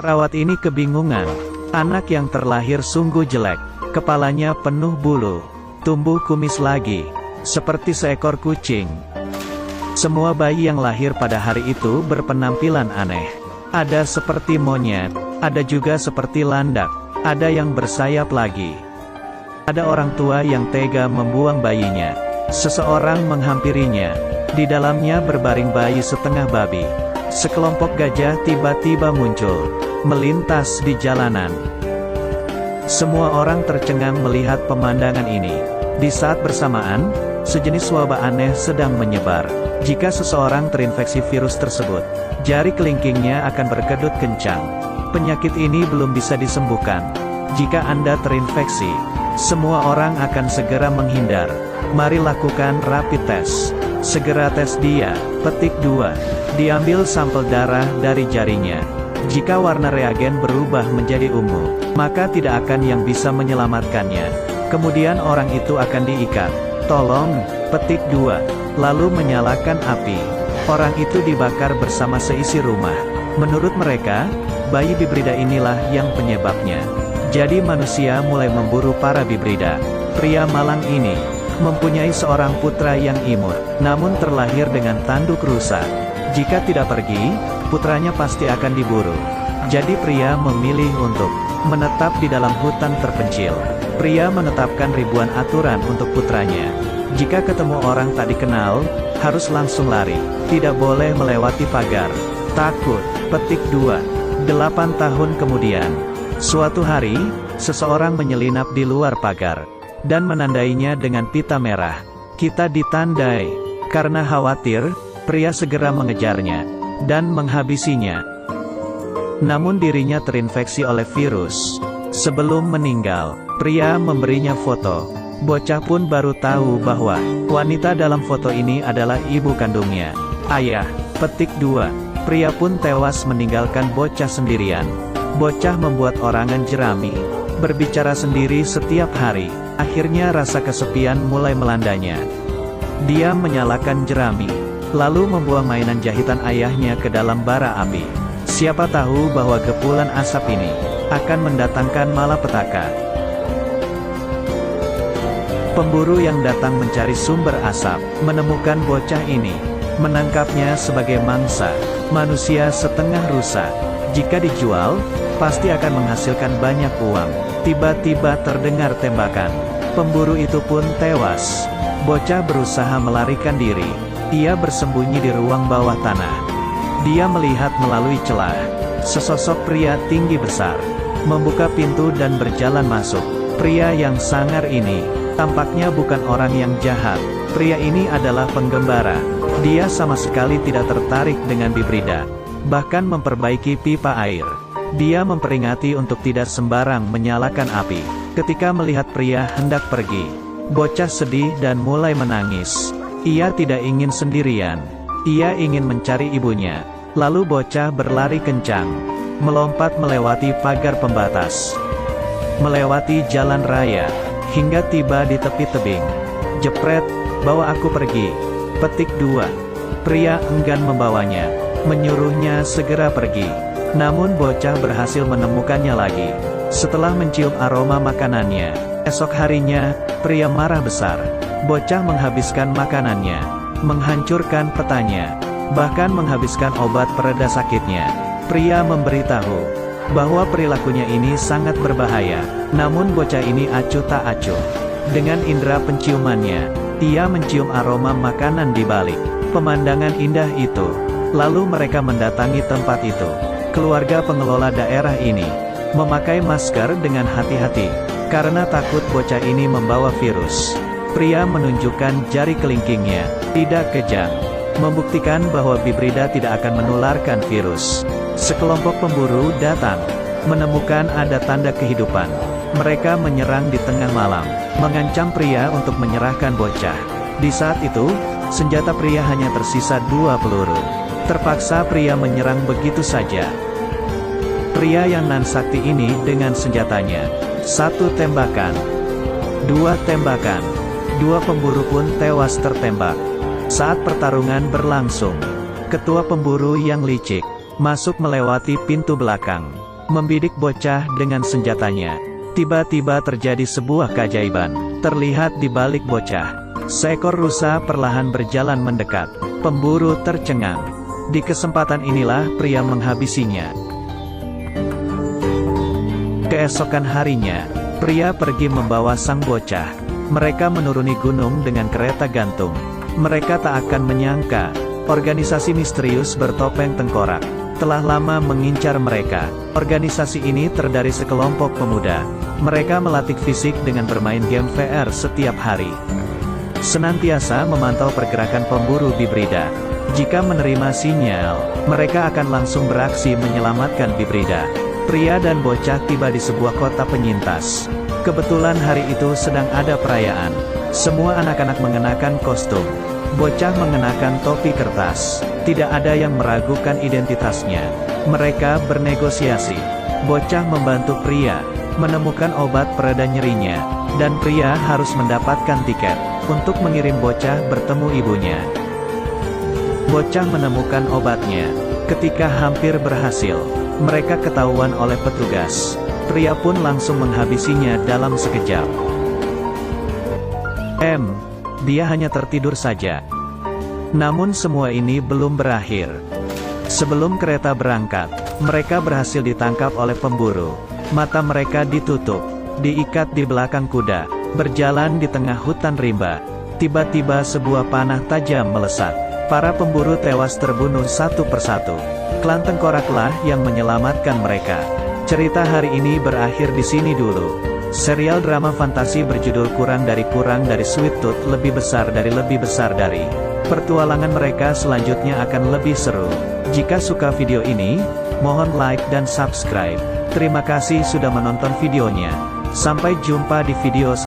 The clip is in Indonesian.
Perawat ini kebingungan. Anak yang terlahir sungguh jelek. Kepalanya penuh bulu. Tumbuh kumis lagi. Seperti seekor kucing. Semua bayi yang lahir pada hari itu berpenampilan aneh. Ada seperti monyet. Ada juga seperti landak. Ada yang bersayap lagi. Ada orang tua yang tega membuang bayinya. Seseorang menghampirinya. Di dalamnya berbaring bayi setengah babi. Sekelompok gajah tiba-tiba muncul, melintas di jalanan. Semua orang tercengang melihat pemandangan ini. Di saat bersamaan, sejenis wabah aneh sedang menyebar. Jika seseorang terinfeksi virus tersebut, jari kelingkingnya akan berkedut kencang. Penyakit ini belum bisa disembuhkan. Jika Anda terinfeksi, semua orang akan segera menghindar. Mari lakukan rapid test. Segera tes dia. Petik 2. Diambil sampel darah dari jarinya. Jika warna reagen berubah menjadi ungu, maka tidak akan yang bisa menyelamatkannya. Kemudian orang itu akan diikat. Tolong, petik 2. Lalu menyalakan api. Orang itu dibakar bersama seisi rumah. Menurut mereka, bayi bibrida inilah yang penyebabnya. Jadi manusia mulai memburu para bibrida. Pria malang ini mempunyai seorang putra yang imut, namun terlahir dengan tanduk rusa. Jika tidak pergi, putranya pasti akan diburu. Jadi pria memilih untuk menetap di dalam hutan terpencil. Pria menetapkan ribuan aturan untuk putranya. Jika ketemu orang tak dikenal, harus langsung lari. Tidak boleh melewati pagar. Takut. Petik 2. 8 tahun kemudian. Suatu hari, seseorang menyelinap di luar pagar dan menandainya dengan pita merah. Kita ditandai. Karena khawatir, pria segera mengejarnya dan menghabisinya. Namun dirinya terinfeksi oleh virus. Sebelum meninggal, pria memberinya foto. Bocah pun baru tahu bahwa wanita dalam foto ini adalah ibu kandungnya. Ayah. Petik 2. Pria pun tewas meninggalkan bocah sendirian. Bocah membuat orangan jerami, berbicara sendiri setiap hari. Akhirnya rasa kesepian mulai melandanya. Dia menyalakan jerami, lalu membuang mainan jahitan ayahnya ke dalam bara api. Siapa tahu bahwa kepulan asap ini akan mendatangkan malapetaka. Pemburu yang datang mencari sumber asap, menemukan bocah ini, menangkapnya sebagai mangsa. Manusia setengah rusa. Jika dijual, pasti akan menghasilkan banyak uang. Tiba-tiba terdengar tembakan. Pemburu itu pun tewas. Bocah berusaha melarikan diri. Ia bersembunyi di ruang bawah tanah. Dia melihat melalui celah. Sesosok pria tinggi besar membuka pintu dan berjalan masuk. Pria yang sangar ini tampaknya bukan orang yang jahat. Pria ini adalah penggembara. Dia sama sekali tidak tertarik dengan bibrida, bahkan memperbaiki pipa air. Dia memperingati untuk tidak sembarang menyalakan api. Ketika melihat pria hendak pergi, bocah sedih dan mulai menangis. Ia tidak ingin sendirian. Ia ingin mencari ibunya. Lalu bocah berlari kencang, melompat melewati pagar pembatas, melewati jalan raya, hingga tiba di tepi tebing. Jepret, bawa aku pergi. Petik 2. Pria enggan membawanya, menyuruhnya segera pergi. Namun bocah berhasil menemukannya lagi. Setelah mencium aroma makanannya, esok harinya, pria marah besar. Bocah menghabiskan makanannya, menghancurkan petanya, bahkan menghabiskan obat pereda sakitnya. Pria memberitahu bahwa perilakunya ini sangat berbahaya. Namun bocah ini acuh tak acuh. Dengan indera penciumannya, ia mencium aroma makanan di balik pemandangan indah itu. Lalu mereka mendatangi tempat itu. Keluarga pengelola daerah ini memakai masker dengan hati-hati, karena takut bocah ini membawa virus. Pria menunjukkan jari kelingkingnya, tidak kejang, membuktikan bahwa bibrida tidak akan menularkan virus. Sekelompok pemburu datang, menemukan ada tanda kehidupan. Mereka menyerang di tengah malam, mengancam pria untuk menyerahkan bocah. Di saat itu, senjata pria hanya tersisa 2 peluru. Terpaksa pria menyerang begitu saja. Pria yang nan sakti ini dengan senjatanya. 1 tembakan, 2 tembakan, 2 pemburu pun tewas tertembak. Saat pertarungan berlangsung, ketua pemburu yang licik masuk melewati pintu belakang. membidik bocah dengan senjatanya. Tiba-tiba terjadi sebuah keajaiban. Terlihat di balik bocah, seekor rusa perlahan berjalan mendekat. Pemburu tercengang. Di kesempatan inilah pria menghabisinya. Keesokan harinya, pria pergi membawa sang bocah. Mereka menuruni gunung dengan kereta gantung. Mereka tak akan menyangka, organisasi misterius bertopeng tengkorak telah lama mengincar mereka. Organisasi ini terdiri sekelompok pemuda. Mereka melatih fisik dengan bermain game VR setiap hari. Senantiasa memantau pergerakan pemburu Bibrida. Jika menerima sinyal, mereka akan langsung beraksi menyelamatkan Bibrida. Pria dan bocah tiba di sebuah kota penyintas. Kebetulan hari itu sedang ada perayaan. Semua anak-anak mengenakan kostum. Bocah mengenakan topi kertas. Tidak ada yang meragukan identitasnya. Mereka bernegosiasi. Bocah membantu pria menemukan obat pereda nyerinya, dan pria harus mendapatkan tiket untuk mengirim bocah bertemu ibunya. Bocah menemukan obatnya. Ketika hampir berhasil, mereka ketahuan oleh petugas. Pria pun langsung menghabisinya dalam sekejap. Dia hanya tertidur saja. Namun semua ini belum berakhir. Sebelum kereta berangkat, mereka berhasil ditangkap oleh pemburu. Mata mereka ditutup, diikat di belakang kuda, berjalan di tengah hutan rimba. Tiba-tiba sebuah panah tajam melesat. Para pemburu tewas terbunuh satu persatu. Klan Tengkoraklah yang menyelamatkan mereka. Cerita hari ini berakhir di sini dulu. Serial drama fantasi berjudul Kurang dari Sweet Tooth lebih besar dari. Petualangan mereka selanjutnya akan lebih seru. Jika suka video ini, mohon like dan subscribe. Terima kasih sudah menonton videonya. Sampai jumpa di video selanjutnya.